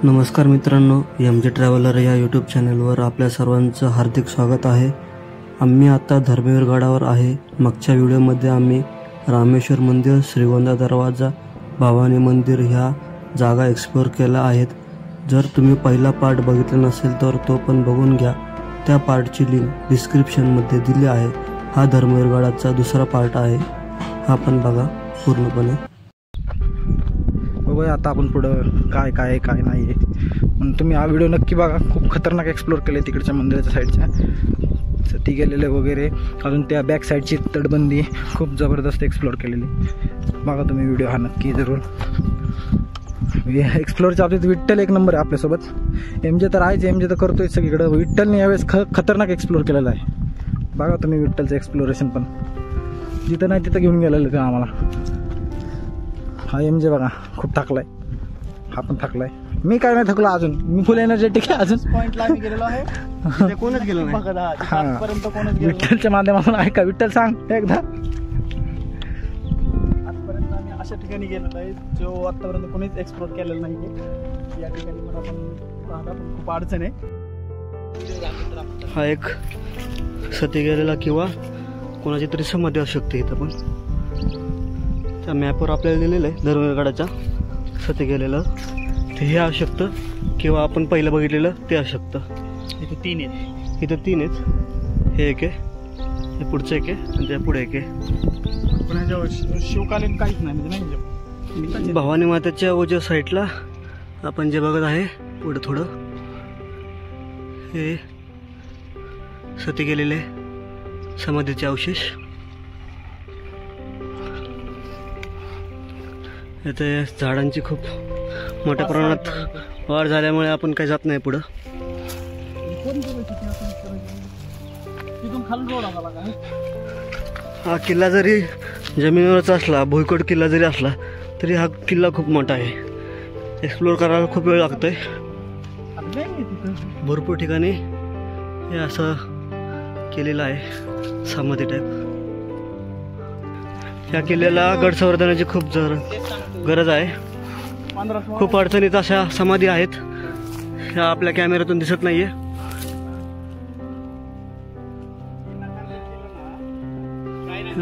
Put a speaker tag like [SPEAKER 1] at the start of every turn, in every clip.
[SPEAKER 1] नमस्कार मित्रांनो, MJ traveller या यूट्यूब चॅनलवर आपल्या सर्वांचं हार्दिक स्वागत आहे। आम्ही आता धर्मवीर गडावर आहे। मागच्या व्हिडिओमध्ये आम्ही रामेश्वर मंदिर, श्रीगोंदा दरवाजा, भवानी मंदिर ह्या जागा एक्सप्लोर केल्या आहेत। जर तुम्ही पहिला पार्ट बघितला नसेल तर तो पण बघून घ्या। त्या पार्टची लिंक डिस्क्रिप्शनमध्ये दिली आहे। हा धर्मवीर गडाचा दुसरा पार्ट आहे, हा पण बघा पूर्णपणे।
[SPEAKER 2] बघूया आता आपण पुढं काय काय काय नाही आहे, पण तुम्ही हा व्हिडिओ नक्की बघा। खूप खतरनाक एक्सप्लोर केले तिकडच्या मंदिराच्या साईडच्या सती गेलेले वगैरे, अजून त्या बॅक साईडची तटबंदी खूप जबरदस्त एक्सप्लोर केलेली। बघा तुम्ही व्हिडिओ हा नक्की जरूर। एक्सप्लोरच्या बाबतीत विठ्ठल एक नंबर आहे आपल्यासोबत। MJ तर आहेच, MJ तर करतोय सगळीकडे। विठ्ठलने यावेळेस खतरनाक एक्सप्लोर केलेला आहे। बघा तुम्ही विठ्ठलचं एक्सप्लोरेशन पण जिथं नाही तिथं घेऊन गेलेलं ते आम्हाला। हा MJ बघा खूप थकलाय, हा पण थकलाय। मी काय नाही थकलो अजून, मी फुल एनर्जेटिक आहे अजून।
[SPEAKER 3] पॉइंटला आम्ही गेलेलो आहे, तिथे कोणच गेलो नाही आजपर्यंत, कोणच गेलो
[SPEAKER 2] विठ्ठलच्या माध्यमातून ऐका। विठ्ठल सांग एकदा।
[SPEAKER 3] आजपर्यंत आम्ही अशा ठिकाणी गेलेलो आहे जो आतापर्यंत कोणीच एक्सप्लोर केलेलं नाहीये। या ठिकाणी मला पण खूप अडचण आहे।
[SPEAKER 1] हा एक सती गेलेला किंवा कोणाची तरी समाधी असू शकते इथं पण। त्या मॅपवर आपल्याला दिलेलं आहे धर्मवीर गडाच्या सती गेलेलं ते हे असू शकतं, किंवा आपण पहिलं बघितलेलं ते असू शकतं।
[SPEAKER 3] इथे तीन आहेत,
[SPEAKER 1] हे एक आहे, हे पुढचं एक आहे आणि त्या पुढे एक आहे।
[SPEAKER 3] पण ह्याच्यावर शिवकालीन काहीच नाही, म्हणजे नाही
[SPEAKER 1] भवानी मातेच्या उजव्या साईडला आपण जे बघत आहे पुढे थोडं, हे सती गेलेले समाधीचे अवशेष। इथे झाडांची खूप मोठ्या प्रमाणात वाढ झाल्यामुळे आपण काही जात नाही पुढं। हा किल्ला जरी जमिनीवरचा असला, भुईकोट किल्ला जरी असला तरी हा किल्ला खूप मोठा आहे। एक्सप्लोर करायला खूप वेळ लागतोय। भरपूर ठिकाणी हे असं केलेलं आहे समाधी टाईप। या किल्ल्याला गड संवर्धनाची खूप गरज आहे। खूप अडचणीत अशा समाधी आहेत, ह्या आपल्या कॅमेऱ्यातून दिसत नाहीये।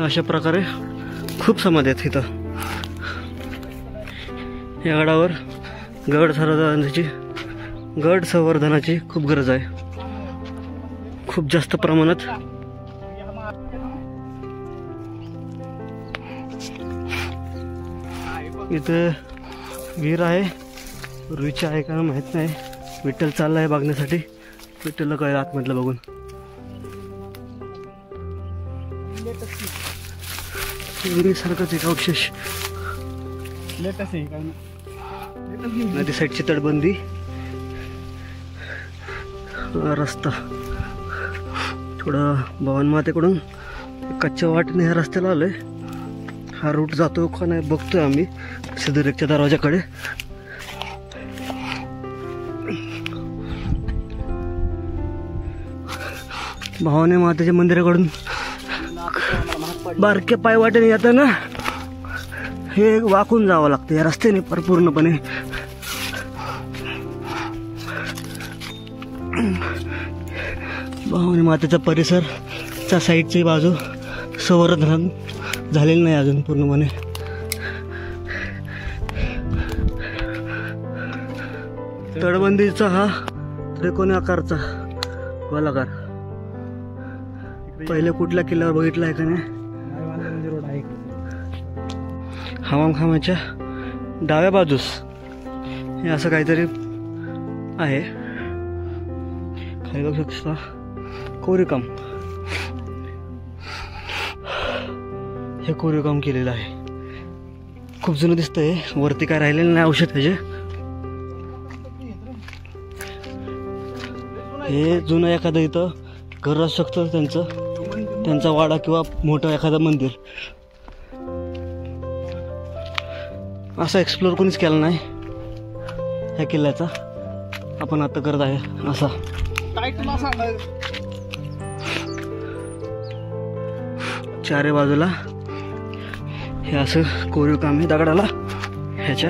[SPEAKER 1] अशा प्रकारे खूप समाधी आहेत इथं। या गडावर गड संवर्धनाची खूप गरज आहे, खूप जास्त प्रमाणात। इथं विहीर आहे, पूर्वीची आहे का माहीत नाही। विठ्ठल चालला आहे बघण्यासाठी, विठ्ठलला कळलं आतमधलं बघून। विहिरीसारखंच एक अवशेष, नदी साईडची तटबंदी, रस्ता थोडं भवानी मातेकडून कच्च्या वाटेने ह्या रस्त्याला आलोय। हा रूट जातो का नाही बघतोय आम्ही सिद्धरेखच्या दरवाजाकडे। भवानी मातेच्या मंदिराकडून बारक्या पायवाटेने येताना हे वाकून जावं लागतं या रस्त्याने पूर्णपणे। भवानी मातेचा परिसरच्या साईडची बाजू संवर्धन झालेलं नाही अजून पूर्णपणे। तटबंदीचा हा त्रिकोणी आकारचा गोलाकार पहिले कुठल्या किल्ल्यावर बघितला आहे का नाही? हवामखामाच्या डाव्या बाजूस हे असं काहीतरी आहे। खाली बघू शकता कोरीवकाम, हे कोरीवकाम केलेलं आहे। खूप जुनं दिसतंय, वरती काय राहिलेलं नाही औषध त्याचे। हे जुनं एखादं इथं घर असू शकतं, त्यांचा वाडा किंवा मोठं एखादं मंदिर। असा एक्सप्लोर कोणीच केला नाही ह्या किल्ल्याचा, आपण आता करत आहे असा। चारी बाजूला हे असं कोरीव काम आहे दगडाला ह्याच्या।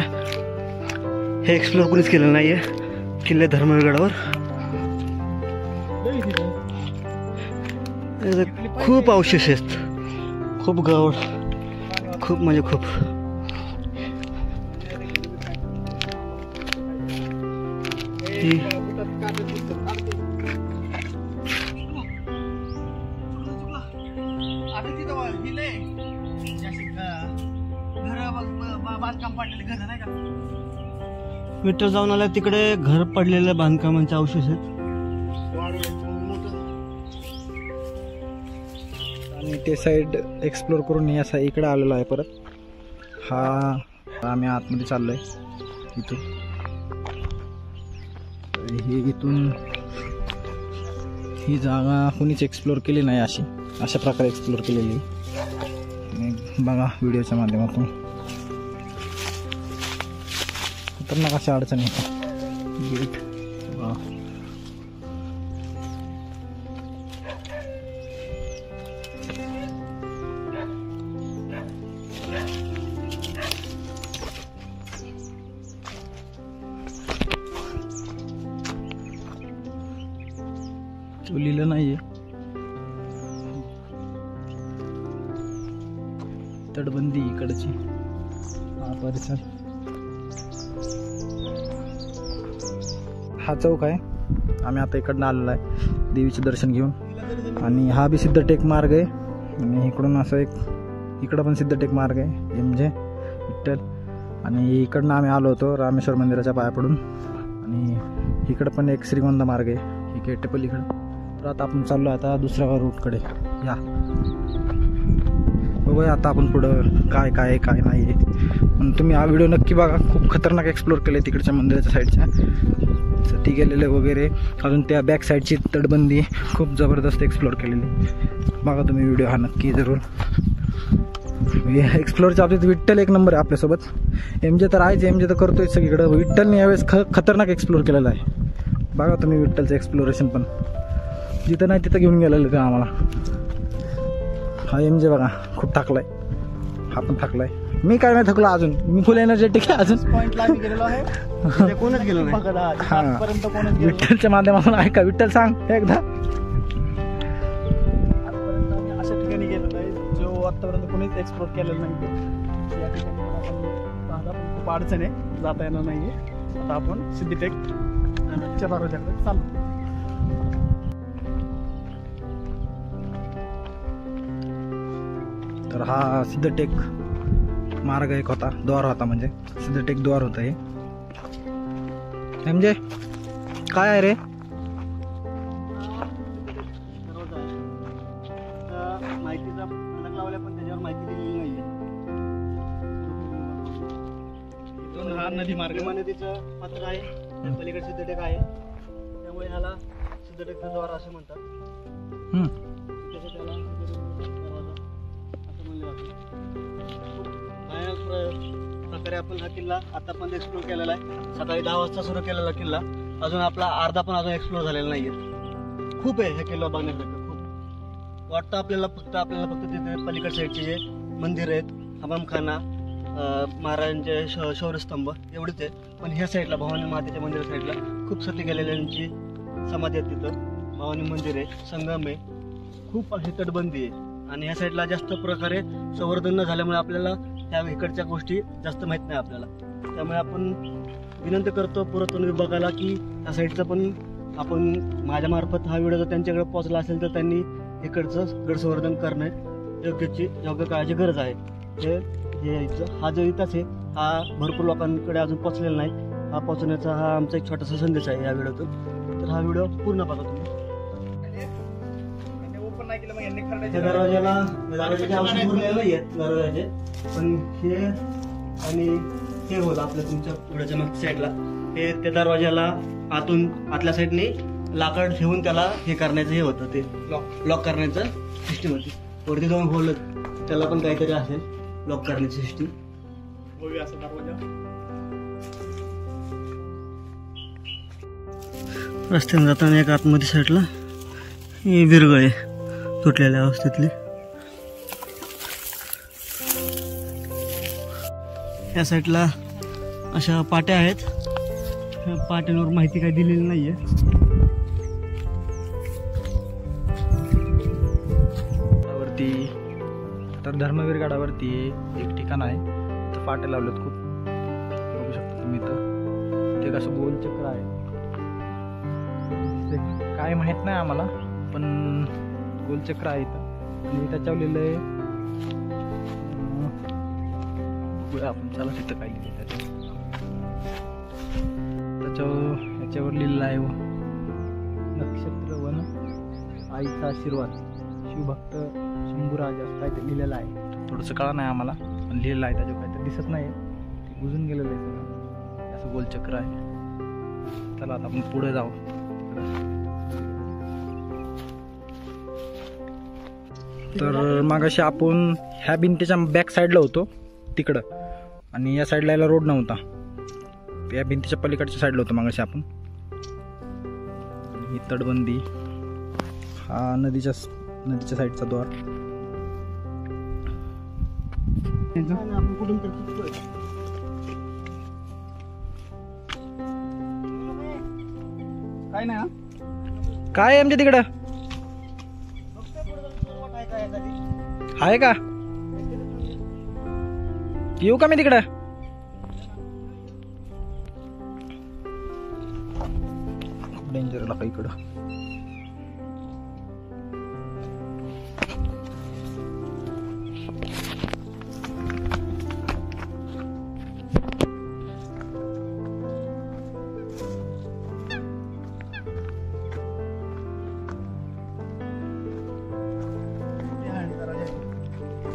[SPEAKER 1] हे एक्सप्लोर कोणीच केलेलं नाही आहे। किल्ले धर्मवीरगडावर खूप अवशेष आहेत, खूप गवळ, खूप म्हणजे खूप. मीटर जाऊन आल्या तिकडे घर पडलेल्या बांधकामांचे अवशेष आहेत.
[SPEAKER 2] आणि ते साईड एक्सप्लोर करून या साईड इकडे आलेलो आहे परत. हा आम्ही आतमध्ये चाललोय इथून. हे इथून ही जागा कोणीच एक्सप्लोर केली नाही, अशा प्रकारे एक्सप्लोर केलेली. बघा व्हिडिओच्या माध्यमातून खतरनाक अशा अडचणी गेट. तो लिहिलं नाहीये. तटबंदी इकडची, हा परिसर. हा चौक आहे. आम्ही आता इकडनं आलेलो आहे देवीचं दर्शन घेऊन. आणि हा बी सिद्धटेक मार्ग आहे. आणि इकडून असं इकडं पण सिद्धटेक मार्ग आहे, एमजे विठ्ठल. आणि इकडनं आम्ही आलो होतो रामेश्वर मंदिराच्या पाया पडून. आणि इकडं पण एक श्रीगोंदा मार्ग आहे, एक टेपल इकडं. तर आता आपण चाललो आता दुसऱ्या रूटकडे. या बघूया आता आपण पुढं काय काय काय नाही आहे. पण तुम्ही हा व्हिडिओ नक्की बघा. खूप खतरनाक एक्सप्लोर केले तिकडच्या मंदिराच्या साईडच्या सती गेलेले वगैरे. अजून त्या बॅक साईडची तटबंदी खूप जबरदस्त एक्सप्लोर केलेली. बघा तुम्ही व्हिडिओ हा नक्की जरूर. एक्सप्लोरच्या बाबतीत विठ्ठल एक नंबर आहे आपल्यासोबत. एमजे तर आहेच, एमजे तर करतोय सगळीकडं. विठ्ठलने यावेळेस खतरनाक एक्सप्लोर केलेला आहे. बघा तुम्ही विठ्ठलचं एक्सप्लोरेशन पण. जिथं नाही तिथं घेऊन गेलेलं ते आम्हाला. हा एमजे बघा खूप थकलाय, हा पण थकलाय. मी काय नाही थकलो अजून, मी फुल एनर्जेटिक आहे अजून.
[SPEAKER 3] पॉइंटला आम्ही गेलेलो आहे, कोणच गेलो नाही.
[SPEAKER 2] विठ्ठलच्या माध्यमातून आहे का? विठ्ठल सांग एकदा.
[SPEAKER 3] आजपर्यंत आम्ही अशा ठिकाणी गेलेलो आहे जो आतापर्यंत कोणीच एक्सप्लोर केलेलं नाही. या ठिकाणी आपण खूप अडचण आहे, जाता येणार नाहीये. आता आपण सिद्धटेकच्या दरवाजाकडे चाललो.
[SPEAKER 2] तर हा सिद्धटेक मार्ग एक होता, द्वार होता, म्हणजे सिद्धटेक द्वार होतं हे. म्हणजे काय आहे रे?
[SPEAKER 3] माहितीचा फलक लावला पण त्याच्यावर माहिती दिलेली नाहीये. हा नदी मार्ग, नदीचं पात्र आहे, पलीकडे सिद्धटेक आहे, त्यामुळे ह्याला सिद्धटेकचा द्वार असं म्हणतात. प्रकारे आपण हा किल्ला आता पण एक्सप्लोर केलेला आहे. सकाळी 10 वाजता सुरू केलेला किल्ला अजून आपला अर्धा पण अजून एक्सप्लोर झालेला नाहीये. खूप आहे हा किल्ला बघण्यासारखं. खूप वाटतं आपल्याला फक्त तिथे पलीकड साईडचे जे मंदिर आहेत, हमामखाना, महाराजांचे शौर्यस्तंभ एवढेच आहे. पण ह्या साईडला भवानी मातेच्या मंदिरा साईडला खूप सती गेलेल्यांची समाधी आहेत. तिथं भवानी मंदिर आहे, संगम आहे, खूप अशी तटबंदी आहे. आणि ह्या साईडला जास्त प्रकारे संवर्धन न झाल्यामुळे आपल्याला त्या इकडच्या गोष्टी जास्त माहीत नाही आपल्याला. त्यामुळे आपण विनंती करतो पुरातन विभागाला की त्या साईडचं पण आपण माझ्यामार्फत हा व्हिडिओ जर त्यांच्याकडे पोहोचला असेल तर त्यांनी इकडचं गड संवर्धन करणे योग्य काळाची गरज आहे. हा जो इतिहास आहे हा भरपूर लोकांकडे अजून पोहोचलेला नाही. हा पोहोचण्याचा हा आमचा एक छोटासा संदेश आहे या व्हिडिओतून. तर हा व्हिडिओ पूर्ण बघा तुम्ही. दरवाजाचे औषध उरलेलं नाही आहेत दरवाजाचे, पण हे आणि हे होतं आपल्या तुमच्या पुढच्या मागच्या साईडला. हे त्या दरवाजाला आतल्या साईडने लाकड ठेवून त्याला हे करण्याचं हे होतं, ते लॉक करण्याचं सिस्टीम होती. वरती 2 होल, त्याला पण काहीतरी असेल लॉक करण्याची सिस्टीम. बघूया असं दरवाजा.
[SPEAKER 1] रस्त्याने जाताना एक आतमध्ये साईडला ही विरगळ आहे तुटलेल्या अवस्थेतली. या साईडला अशा पाट्या आहेत
[SPEAKER 3] पाट्यांवर माहिती काही दिलेली नाहीये.
[SPEAKER 2] वरती तर धर्मवीर गडावरती एक ठिकाण आहे, तिथं पाटे लावलेत खूप, बघू शकता तुम्ही. इथं ते कसं गोल चक्र आहे, ते काय माहीत नाही आम्हाला, पण गोल चक्र आहे इथं. आणि त्याच्यावर लिहिलं आहे, बघूया आपण, चला तिथं काय लिहिलं याच्यावर लिहिलेलं आहे, नक्षत्र वन आईचा आशीर्वाद शिवभक्त शंभूराज असं काहीतरी लिहिलेलं आहे. थोडंसं कळा नाही आम्हाला, पण लिहिलेलं आहे, त्याच्यावर काहीतरी दिसत नाही, ते बुजून गेलेलं आहे सगळं. असं गोलचक्र आहे. चला आता आपण पुढे जाऊ. तर मागाशी आपण ह्या भिंतीच्या बॅक साईडला होतो तिकडं, आणि या साईडला यायला रोड नव्हता, या भिंतीच्या पलीकडच्या साईडला होतो मागाशी आपण. ही तटबंदी, हा नदीच्या साईडचा द्वार.
[SPEAKER 3] आपण कुठून तर चुकतोय. काय नाही
[SPEAKER 2] काय आहे आमच्या तिकडं? आहे का? येऊ का मी तिकडं? डेंजरला का इकडं?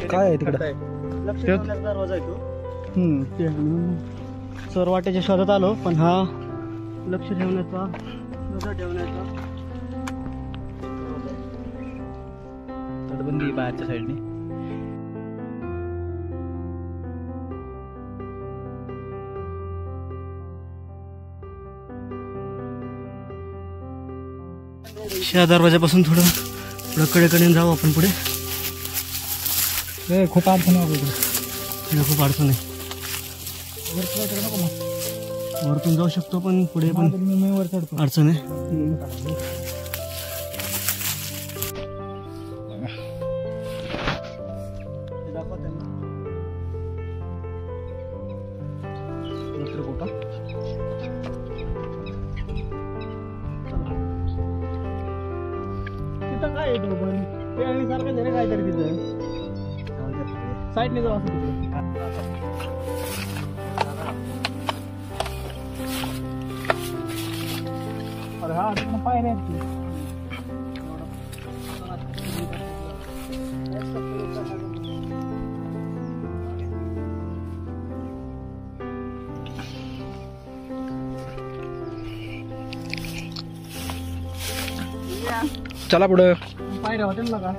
[SPEAKER 2] काय आहे तिकडं?
[SPEAKER 3] लक्ष ठेवण्याचा दरवाजा आहे तो. चोरवाट्याच्या शोधात आलो, पण हा लक्ष ठेवण्याचा, नजर ठेवण्याचा
[SPEAKER 2] तटबंदी बाहेरच्या साईडने.
[SPEAKER 3] या दरवाजापासून थोडं कडेकडे जाऊ आपण पुढे.
[SPEAKER 2] खूप अडचण आहे,
[SPEAKER 3] खूप अडचण आहे. वरतून जाऊ शकतो, पण पुढे पण अडचण आहे. तिथं काय येतो पण ते सारखं झालं काहीतरी तिथं साईडने जाऊ असं तिकडे. अरे हा तिकडं पायऱ्या आहेत की.
[SPEAKER 2] चला पुढं.
[SPEAKER 3] पायऱ्या होत्या ना का?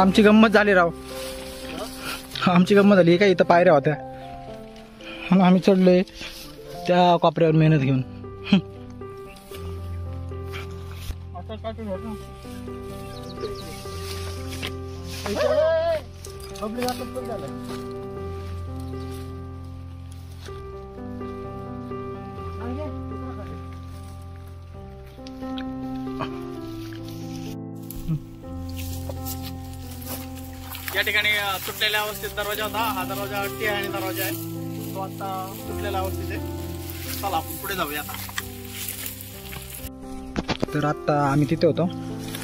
[SPEAKER 2] आमची गंमत झाली राव, आमची गंमत झाली काय. इथं पायऱ्या होत्या आणि आम्ही चढलोय त्या कोपऱ्यावर मेहनत घेऊन.
[SPEAKER 3] या ठिकाणी तुटलेल्या अवस्थेत दरवाजा होता. हा दरवाजा टिहाणी दरवाजा आहे, तो आता तुटलेल्या अवस्थेत आहे. चला आपण पुढे जाऊया आता.
[SPEAKER 2] तर आता आम्ही तिथे होतो,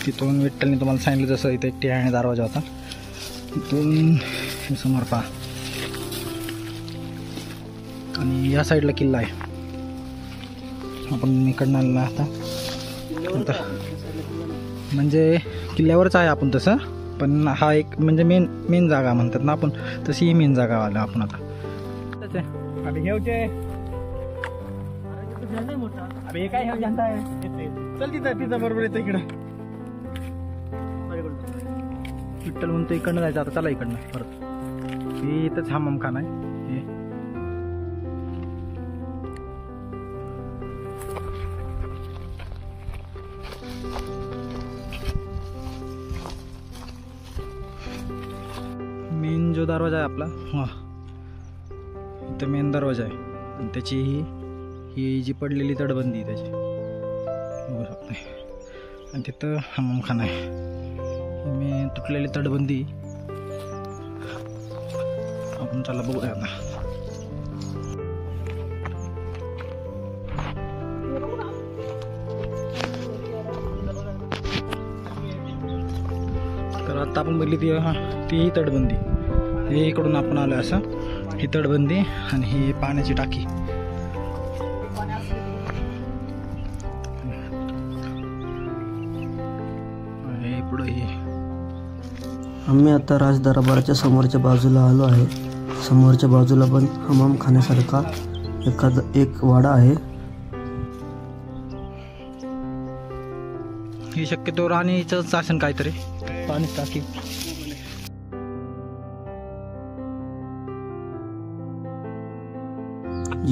[SPEAKER 2] तिथून विठ्ठलने तुम्हाला सांगितलं जसं इथे एक टिहाणी दरवाजा होता, तिथून समोर पहा. आणि या साईडला किल्ला आहे. आपण इकडनं आलेला आता म्हणजे किल्ल्यावरच आहे आपण तसं, पण हा एक म्हणजे मेन जागा म्हणतात ना आपण, तशी ही मेन जागा आला आपण आता.
[SPEAKER 3] चल तिथं बरोबर येतं इकडं.
[SPEAKER 2] विठ्ठल म्हणतो इकडनं जायचं, आता चला इकडनं परत. हे इथंच हमामखाना आहे. हे मेन जो दरवाजा आहे आपला, हा इथं मेन दरवाजा आहे आणि त्याची ही जी पडलेली तटबंदी त्याची बघू शकता. आणि तिथं हमामखाना आहे. ही मी तुटलेली तटबंदी आपण चला बघूया आता. तर आता आपण बघली ती तटबंदी. हे इकडून आपण आलो असं, ही तटबंदी आणि ही पाण्याची टाकी. हे पुढं ही.
[SPEAKER 1] आम्ही आता राज दरबाराच्या समोरच्या बाजूला आलो आहे. समोरच्या बाजूला पण हमाम खाण्यासारखा एक वाडा आहे.
[SPEAKER 2] ही शक्यतो राणीचंच असेल काहीतरी, पाणी टाकी.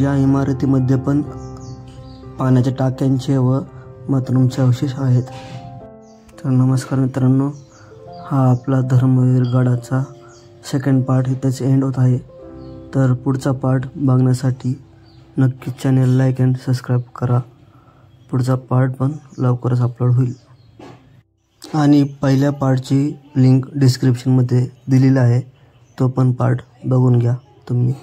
[SPEAKER 1] या इमारतीमध्ये पण पाण्याच्या टाक्यांचे व बाथरूमचे अवशेष आहेत. तर नमस्कार मित्रांनो, हा आपला धर्मवीर गडाचा सेकंड पार्ट इथेच एंड होत आहे. तर पुढचा पार्ट बघण्यासाठी नक्कीच चॅनेल लाईक अँड सबस्क्राईब करा. पुढचा पार्ट पण लवकरच अपलोड होईल. आणि पहिल्या पार्टची लिंक डिस्क्रिप्शनमध्ये दिलेली आहे, तो पण पार्ट बघून घ्या तुम्ही.